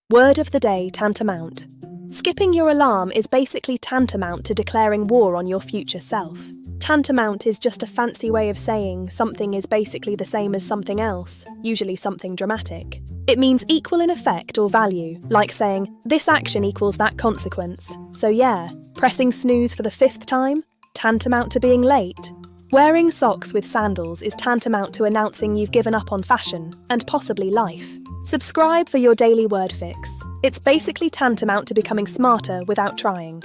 Word of the day, tantamount. Skipping your alarm is basically tantamount to declaring war on your future self. Tantamount is just a fancy way of saying something is basically the same as something else, usually something dramatic. It means equal in effect or value, like saying, this action equals that consequence. So yeah, pressing snooze for the 5th time? Tantamount to being late. Wearing socks with sandals is tantamount to announcing you've given up on fashion, and possibly life. Subscribe for your daily word fix. It's basically tantamount to becoming smarter without trying.